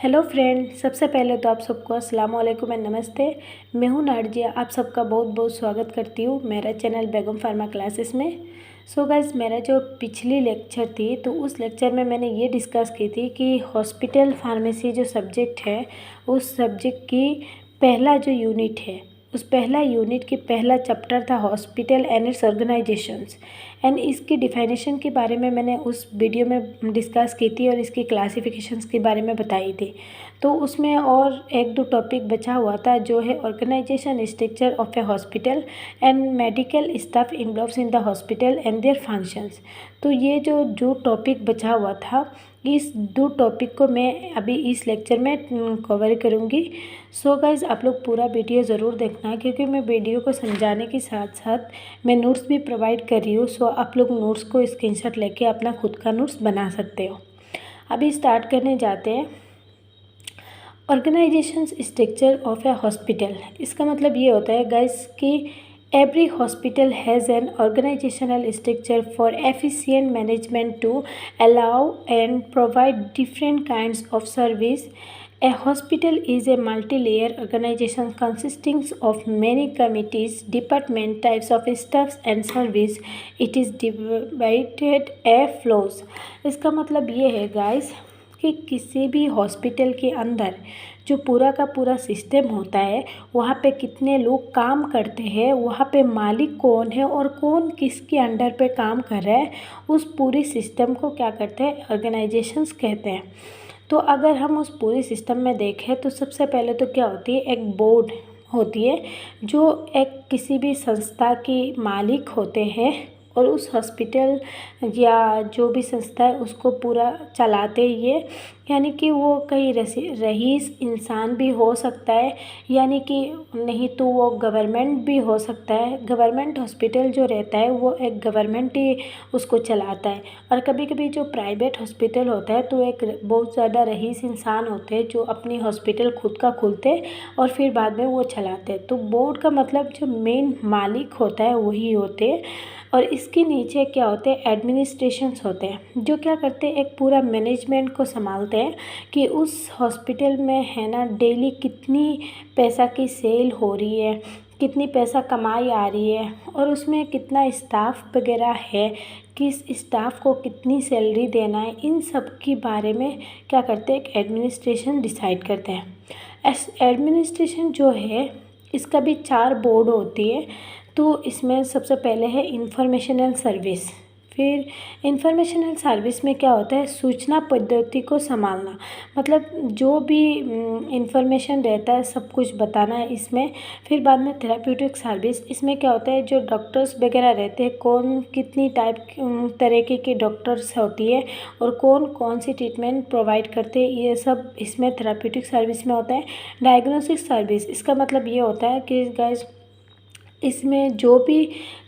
Hello friend, सबसे पहले तो आप सबको अस्सलाम वालेकुम एंड नमस्ते। मैं हूं नार्जिया, आप सबका बहुत बहुत स्वागत करती हूं मेरा चैनल बेगम फार्मा क्लासेस में। सो गाइस, मेरा जो पिछली लेक्चर थी तो उस लेक्चर में मैंने ये डिस्कस की थी कि हॉस्पिटल फार्मेसी जो सब्जेक्ट है उस सब्जेक्ट की पहला जो यूनिट है उस पहला यूनिट की पहला चैप्टर था hospital and it's organisations and इसकी डिफिनेशन के बारे में मैंने उस वीडियो में डिस्कस की थी और इसकी क्लासिफिकेशंस के बारे में बताई थी। तो उसमें और एक दो टॉपिक बचा हुआ था जो है organisation structure of a hospital and medical staff involves in the hospital and their functions. तो ये जो टॉपिक बचा हुआ था इस दो टॉपिक को मैं अभी इस लेक्चर में कवर करूँगी। सो गाइज़, आप लोग पूरा वीडियो ज़रूर देखना क्योंकि मैं वीडियो को समझाने के साथ साथ मैं नोट्स भी प्रोवाइड कर रही हूँ। सो आप लोग नोट्स को स्क्रीनशॉट लेके अपना खुद का नोट्स बना सकते हो। अभी स्टार्ट करने जाते हैं। Organisation structure of a hospital, इसका मतलब ये होता है गाइस कि every hospital has an organizational structure for efficient management to allow and provide different kinds of service. A hospital is a multi-layer organization consisting of many committees, department, types of staffs and service. It is divided as flows. इसका मतलब ये है guys कि किसी भी hospital के अंदर जो पूरा का पूरा सिस्टम होता है वहाँ पे कितने लोग काम करते हैं, वहाँ पे मालिक कौन है और कौन किसके अंडर पे काम कर रहा है, उस पूरी सिस्टम को क्या कहते हैं, ऑर्गेनाइजेशंस कहते हैं। तो अगर हम उस पूरी सिस्टम में देखें तो सबसे पहले तो क्या होती है, एक बोर्ड होती है जो एक किसी भी संस्था की मालिक होते हैं और उस हॉस्पिटल या जो भी संस्था है उसको पूरा चलाते ये, यानी कि वो कई रईस इंसान भी हो सकता है, यानी कि नहीं तो वो गवर्नमेंट भी हो सकता है। गवर्नमेंट हॉस्पिटल जो रहता है वो एक गवर्नमेंट ही उसको चलाता है, और कभी कभी जो प्राइवेट हॉस्पिटल होता है तो एक बहुत ज़्यादा रईस इंसान होते हैं जो अपनी हॉस्पिटल खुद का खुलते और फिर बाद में वो चलाते हैं। तो बोर्ड का मतलब जो मेन मालिक होता है वही होते हैं। और इसके नीचे क्या होते हैं, एडमिनिस्ट्रेशंस होते हैं जो क्या करते हैं, एक पूरा मैनेजमेंट को संभालते हैं कि उस हॉस्पिटल में है ना डेली कितनी पैसा की सेल हो रही है, कितनी पैसा कमाई आ रही है और उसमें कितना स्टाफ वगैरह है, किस स्टाफ को कितनी सैलरी देना है, इन सब के बारे में क्या करते हैं, एक एडमिनिस्ट्रेशन डिसाइड करते हैं। एडमिनिस्ट्रेशन जो है इसका भी 4 बोर्ड होती है। तो इसमें सबसे पहले है इंफॉर्मेशनल सर्विस। फिर इंफॉर्मेशनल सर्विस में क्या होता है, सूचना पद्धति को संभालना, मतलब जो भी इंफॉर्मेशन रहता है सब कुछ बताना है इसमें। फिर बाद में थेराप्यूटिक सर्विस, इसमें क्या होता है, जो डॉक्टर्स वगैरह रहते हैं कौन कितनी तरीके की डॉक्टर्स होती है और कौन कौन सी ट्रीटमेंट प्रोवाइड करते हैं, ये सब इसमें थेराप्यूटिक सर्विस में होता है। डायग्नोस्टिक सर्विस, इसका मतलब ये होता है कि गाइस इसमें जो भी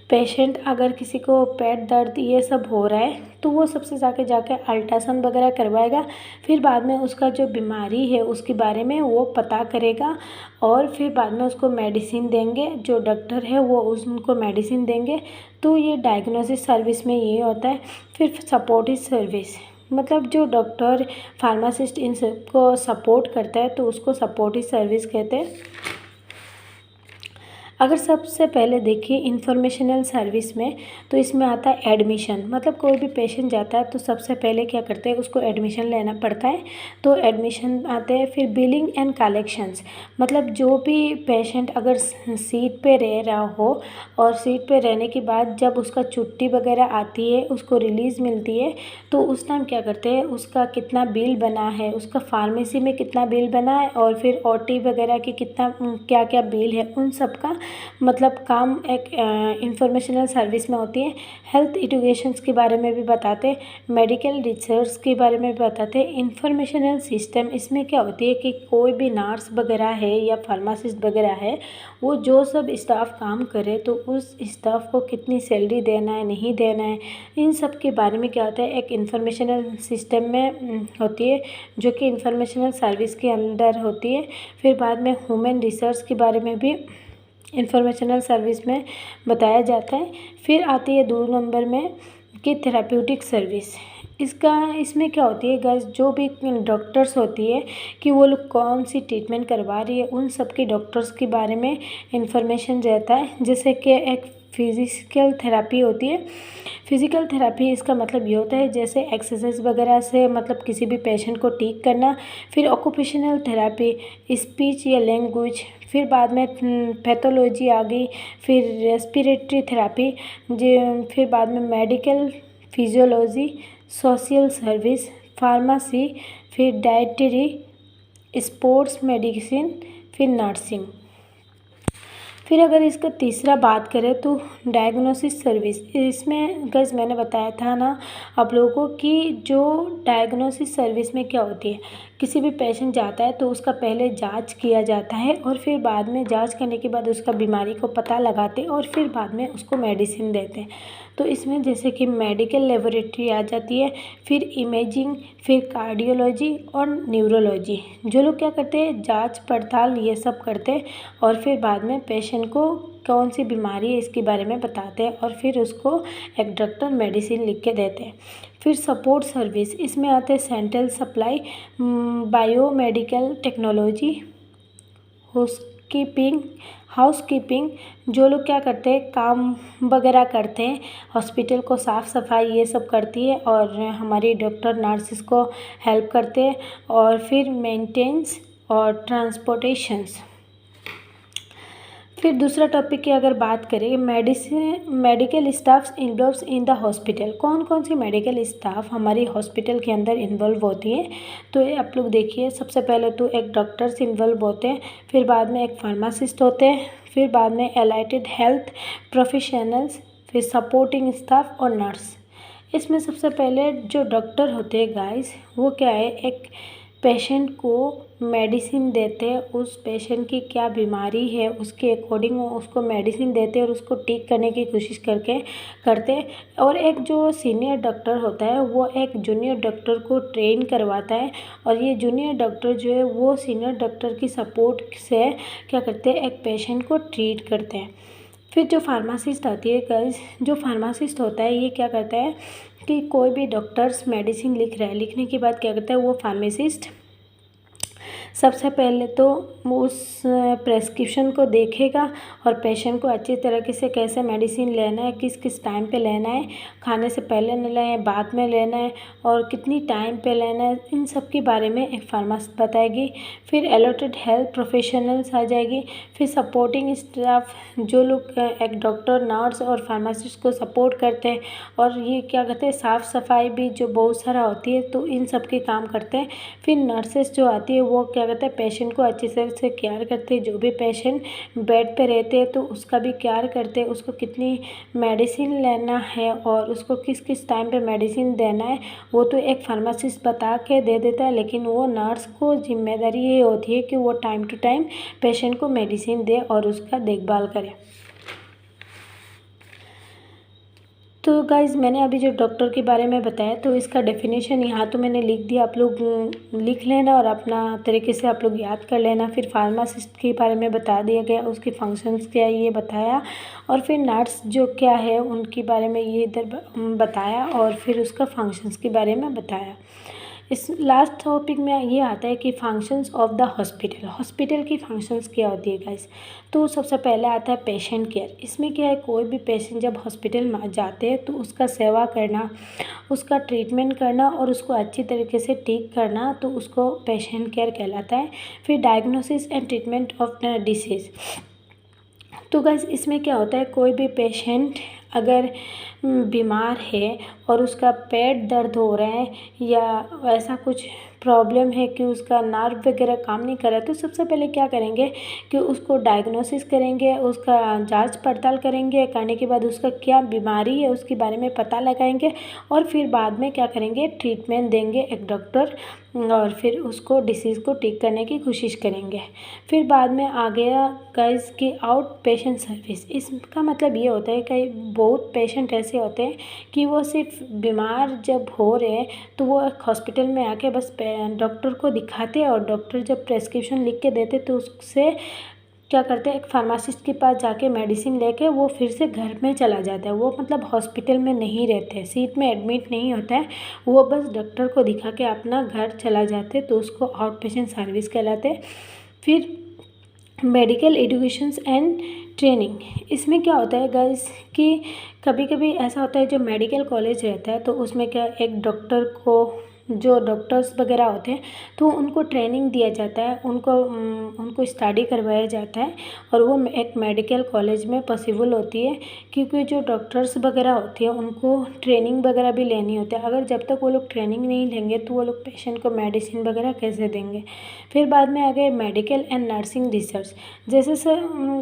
पेशेंट अगर किसी को पेट दर्द ये सब हो रहा है तो वो सबसे जाके अल्ट्रासाउंड वगैरह करवाएगा। फिर बाद में उसका जो बीमारी है उसके बारे में वो पता करेगा और फिर बाद में उसको मेडिसिन देंगे, जो डॉक्टर है वो उनको मेडिसिन देंगे। तो ये डायग्नोसिस सर्विस में ये होता है। फिर सपोर्टिव सर्विस, मतलब जो डॉक्टर फार्मासिस्ट इन सबको सपोर्ट करता है तो उसको सपोर्टिव सर्विस कहते हैं। अगर सबसे पहले देखिए इंफॉर्मेशनल सर्विस में तो इसमें आता है एडमिशन, मतलब कोई भी पेशेंट जाता है तो सबसे पहले क्या करते हैं, उसको एडमिशन लेना पड़ता है, तो एडमिशन आते हैं। फिर बिलिंग एंड कलेक्शंस, मतलब जो भी पेशेंट अगर सीट पे रह रहा हो और सीट पे रहने के बाद जब उसका छुट्टी वगैरह आती है, उसको रिलीज़ मिलती है, तो उस टाइम क्या करते हैं, उसका कितना बिल बना है, उसका फार्मेसी में कितना बिल बना है और फिर ओटी वगैरह की कितना क्या क्या बिल है, उन सब का मतलब काम एक इंफॉर्मेशनल सर्विस में होती है। हेल्थ एजुकेशंस के बारे में भी बताते हैं, मेडिकल रिसर्च के बारे में भी बताते हैं। इंफॉर्मेशनल सिस्टम, इसमें क्या होती है कि कोई भी नर्स वगैरह है या फार्मासिस्ट वगैरह है, वो जो सब स्टाफ काम करे तो उस स्टाफ को कितनी सैलरी देना है, नहीं देना है, इन सब के बारे में क्या होता है, एक इंफॉर्मेशनल सिस्टम में होती है जो कि इंफॉर्मेशनल सर्विस के अंदर होती है। फिर बाद में ह्यूमन रिसर्च के बारे में भी इंफॉर्मेशनल सर्विस में बताया जाता है। फिर आती है 2 नंबर में कि थेराप्यूटिक सर्विस, इसमें क्या होती है गाइस, जो भी डॉक्टर्स होती है कि वो लोग कौन सी ट्रीटमेंट करवा रही है, उन सब के डॉक्टर्स के बारे में इंफॉर्मेशन रहता है। जैसे कि एक फिजिकल थेरेपी होती है। फिजिकल थेरेपी इसका मतलब ये होता है जैसे एक्सरसाइज वगैरह से मतलब किसी भी पेशेंट को ठीक करना। फिर ऑक्यूपेशनल थेरेपी स्पीच या लैंग्वेज, फिर बाद में पैथोलॉजी आ गई, फिर रेस्पिरेटरी थेरेपी, फिर बाद में medical physiology, social service, pharmacy, फिर डाइटरी, स्पोर्ट्स मेडिसिन, फिर नर्सिंग। फिर अगर इसका तीसरा बात करें तो डायग्नोसिस सर्विस। इसमें गैस मैंने बताया था ना आप लोगों को कि जो डायग्नोसिस सर्विस में क्या होती है, किसी भी पेशेंट जाता है तो उसका पहले जांच किया जाता है और फिर बाद में जांच करने के बाद उसका बीमारी को पता लगाते और फिर बाद में उसको मेडिसिन देते हैं। तो इसमें जैसे कि मेडिकल लेबोरेटरी आ जाती है, फिर इमेजिंग, फिर कार्डियोलॉजी और न्यूरोलॉजी। जो लोग क्या करते हैं, जांच पड़ताल ये सब करते हैं और फिर बाद में पेशेंट को कौन सी बीमारी है इसके बारे में बताते हैं और फिर उसको एक डॉक्टर मेडिसिन लिख के देते हैं। फिर सपोर्ट सर्विस, इसमें आते हैं central supply, biomedical technology, housekeeping. जो लोग क्या करते हैं, काम वगैरह करते हैं, हॉस्पिटल को साफ़ सफाई ये सब करती है और हमारी डॉक्टर नर्सिस को हेल्प करते हैं। और फिर मेंटेनेंस और ट्रांसपोर्टेशंस। फिर दूसरा टॉपिक की अगर बात करें, medical staffs involves in the hospital. कौन कौन सी मेडिकल स्टाफ हमारी हॉस्पिटल के अंदर इन्वॉल्व होती है, तो ये आप लोग देखिए। सबसे पहले तो एक डॉक्टर्स इन्वॉल्व होते हैं, फिर बाद में एक फार्मासिस्ट होते हैं, फिर बाद में एलाइटेड हेल्थ प्रोफेशनल्स, फिर सपोर्टिंग स्टाफ और नर्स। इसमें सबसे पहले जो डॉक्टर होते हैं गाइस, वो क्या है, एक पेशेंट को मेडिसिन देते हैं, उस पेशेंट की क्या बीमारी है उसके अकॉर्डिंग वो उसको मेडिसिन देते हैं और उसको ठीक करने की कोशिश करते हैं। और एक जो सीनियर डॉक्टर होता है वो एक जूनियर डॉक्टर को ट्रेन करवाता है और ये जूनियर डॉक्टर जो है वो सीनियर डॉक्टर की सपोर्ट से क्या करते हैं, एक पेशेंट को ट्रीट करते हैं। फिर जो फार्मासिस्ट आती है गाइस, जो फार्मासिस्ट होता है ये क्या करता है कि कोई भी डॉक्टर्स मेडिसिन लिख रहा है, लिखने के बाद क्या करता है वो फार्मासिस्ट सबसे पहले तो उस प्रेस्क्रिप्शन को देखेगा और पेशेंट को अच्छी तरीके से कैसे मेडिसिन लेना है, किस किस टाइम पे लेना है, खाने से पहले लेना है, बाद में लेना है और कितनी टाइम पे लेना है, इन सब के बारे में एक फार्मासिस्ट बताएगी। फिर अलॉटेड हेल्थ प्रोफेशनल्स आ जाएगी, फिर सपोर्टिंग स्टाफ, जो लोग एक डॉक्टर, नर्स और फार्मासिस्ट को सपोर्ट करते हैं और ये क्या करते हैं, साफ़ सफाई भी जो बहुत सारा होती है तो इन सब के काम करते हैं। फिर नर्सेस जो आती है वो क्या करते हैं, पेशेंट को अच्छे से केयर करते हैं। जो भी पेशेंट बेड पे रहते हैं तो उसका भी केयर करते हैं, उसको कितनी मेडिसिन लेना है और उसको किस किस टाइम पे मेडिसिन देना है वो तो एक फार्मासिस्ट बता के दे देता है, लेकिन वो नर्स को जिम्मेदारी ये होती है कि वो टाइम टू टाइम पेशेंट को मेडिसिन दे और उसका देखभाल करे। तो गाइज़ मैंने अभी जो डॉक्टर के बारे में बताया तो इसका डेफिनेशन यहाँ तो मैंने लिख दिया, आप लोग लिख लेना और अपना तरीके से आप लोग याद कर लेना। फिर फार्मासिस्ट के बारे में बता दिया गया, उसके फंक्शंस क्या है ये बताया और फिर नर्स जो क्या है उनके बारे में ये इधर बताया और फिर उसका फंक्शंस के बारे में बताया। इस लास्ट टॉपिक में ये आता है कि functions of the hospital. Hospital की फंक्शंस क्या होती है गाइस, तो सबसे पहले आता है पेशेंट केयर। इसमें क्या है, कोई भी पेशेंट जब हॉस्पिटल में जाते हैं तो उसका सेवा करना, उसका ट्रीटमेंट करना और उसको अच्छी तरीके से ठीक करना, तो उसको पेशेंट केयर कहलाता है। फिर diagnosis and treatment of the disease. तो गाइस इसमें क्या होता है, कोई भी पेशेंट अगर बीमार है और उसका पेट दर्द हो रहा है या ऐसा कुछ प्रॉब्लम है कि उसका नर्व वगैरह काम नहीं कर रहा है, तो सबसे पहले क्या करेंगे कि उसको डायग्नोसिस करेंगे, उसका जांच पड़ताल करेंगे, करने के बाद उसका क्या बीमारी है उसके बारे में पता लगाएंगे और फिर बाद में क्या करेंगे, ट्रीटमेंट देंगे एक डॉक्टर और फिर उसको डिसीज़ को ठीक करने की कोशिश करेंगे। फिर बाद में आ गया गाइस की आउट पेशेंट सर्विस। इसका मतलब ये होता है कि बहुत पेशेंट ऐसे होते हैं कि वो सिर्फ बीमार जब हो रहे हैं तो वो एक हॉस्पिटल में आके बस डॉक्टर को दिखाते हैं और डॉक्टर जब प्रेस्क्रिप्शन लिख के देते तो उससे क्या करते हैं, एक फार्मासिस्ट के पास जाके मेडिसिन लेके वो फिर से घर में चला जाता है। वो मतलब हॉस्पिटल में नहीं रहते हैं, सीट में एडमिट नहीं होता है, वो बस डॉक्टर को दिखा के अपना घर चला जाते, तो उसको आउट पेशेंट सर्विस कहलाते हैं। फिर मेडिकल एजुकेशंस एंड ट्रेनिंग, इसमें क्या होता है गाइस कि कभी कभी ऐसा होता है जो मेडिकल कॉलेज रहता है तो उसमें क्या एक डॉक्टर को, जो डॉक्टर्स वगैरह होते हैं तो उनको ट्रेनिंग दिया जाता है, उनको स्टडी करवाया जाता है, और वो एक मेडिकल कॉलेज में पॉसिबल होती है, क्योंकि जो डॉक्टर्स वगैरह होती है उनको ट्रेनिंग वगैरह भी लेनी होती है। अगर जब तक वो लोग ट्रेनिंग नहीं लेंगे तो वो लोग पेशेंट को मेडिसिन वगैरह कैसे देंगे। फिर बाद में आ गए मेडिकल एंड नर्सिंग रिसर्च। जैसे सर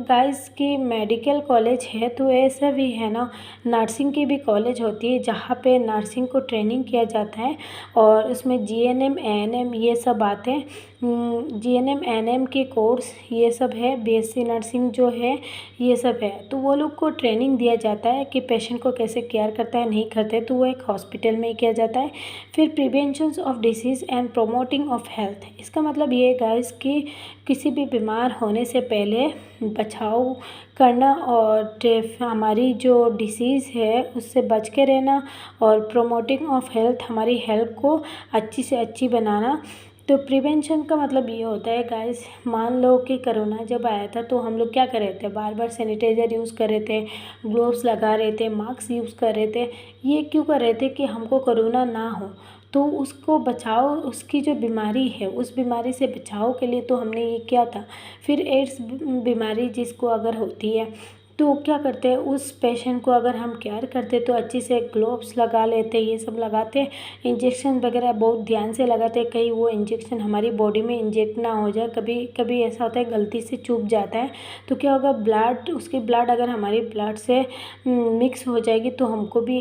गाइस की मेडिकल कॉलेज है तो ऐसा भी है ना, नर्सिंग की भी कॉलेज होती है जहाँ पे नर्सिंग को ट्रेनिंग किया जाता है, और उसमें जीएनएम एएनएम ये सब आते हैं। जीएनएम एएनएम के कोर्स ये सब है, बीएससी नर्सिंग जो है ये सब है, तो वो लोग को ट्रेनिंग दिया जाता है कि पेशेंट को कैसे केयर करता है नहीं करते, तो वो एक हॉस्पिटल में ही किया जाता है। फिर prevention of disease and promoting of health, इसका मतलब ये गाइस कि किसी भी बीमार होने से पहले बचाव करना, और हमारी जो डिसीज़ है उससे बच के रहना, और प्रोमोटिंग ऑफ हेल्थ, हमारी हेल्थ को अच्छी से अच्छी बनाना। तो प्रिवेंशन का मतलब ये होता है गाइस, मान लो कि कोरोना जब आया था तो हम लोग क्या कर रहे थे, बार बार सैनिटाइज़र यूज़ कर रहे थे, ग्लोव्स लगा रहे थे, मास्क यूज़ कर रहे थे। ये क्यों कर रहे थे कि हमको कोरोना ना हो, तो उसको बचाओ, उसकी जो बीमारी है उस बीमारी से बचाव के लिए तो हमने ये किया था। फिर एड्स बीमारी जिसको अगर होती है तो क्या करते हैं, उस पेशेंट को अगर हम केयर करते तो अच्छे से ग्लोव्स लगा लेते, ये सब लगाते, इंजेक्शन वगैरह बहुत ध्यान से लगाते, कहीं वो इंजेक्शन हमारी बॉडी में इंजेक्ट ना हो जाए। कभी कभी ऐसा होता है गलती से चूक जाता है तो क्या होगा, ब्लड, उसकी ब्लड अगर हमारी ब्लड से मिक्स हो जाएगी तो हमको भी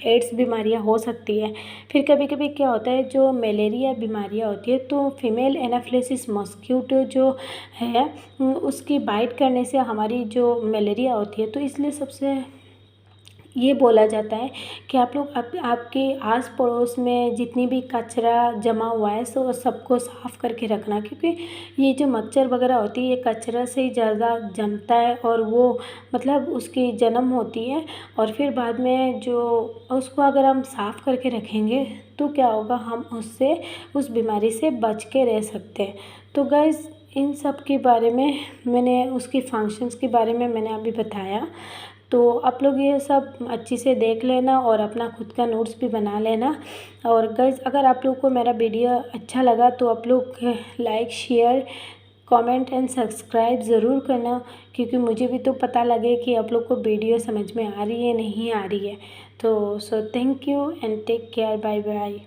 एड्स बीमारियां हो सकती है। फिर कभी कभी क्या होता है, जो मलेरिया बीमारियां होती है तो फीमेल एनाफिलिस मॉस्क्यूटो जो है उसकी बाइट करने से हमारी जो मलेरिया होती है, तो इसलिए सबसे ये बोला जाता है कि आप लोग आपके आस पड़ोस में जितनी भी कचरा जमा हुआ है सो सबको साफ़ करके रखना, क्योंकि ये जो मच्छर वगैरह होती है ये कचरा से ही ज़्यादा जमता है, और वो मतलब उसकी जन्म होती है, और फिर बाद में जो उसको अगर हम साफ़ करके रखेंगे तो क्या होगा, हम उससे उस बीमारी से बच के रह सकते हैं। तो गाइस इन सब के बारे में मैंने, उसकी फंक्शंस के बारे में मैंने अभी बताया, तो आप लोग ये सब अच्छी से देख लेना और अपना खुद का नोट्स भी बना लेना। और गाइस अगर आप लोग को मेरा वीडियो अच्छा लगा तो आप लोग like, share, comment and subscribe ज़रूर करना, क्योंकि मुझे भी तो पता लगे कि आप लोग को वीडियो समझ में आ रही है नहीं आ रही है। तो so thank you and take care, bye bye.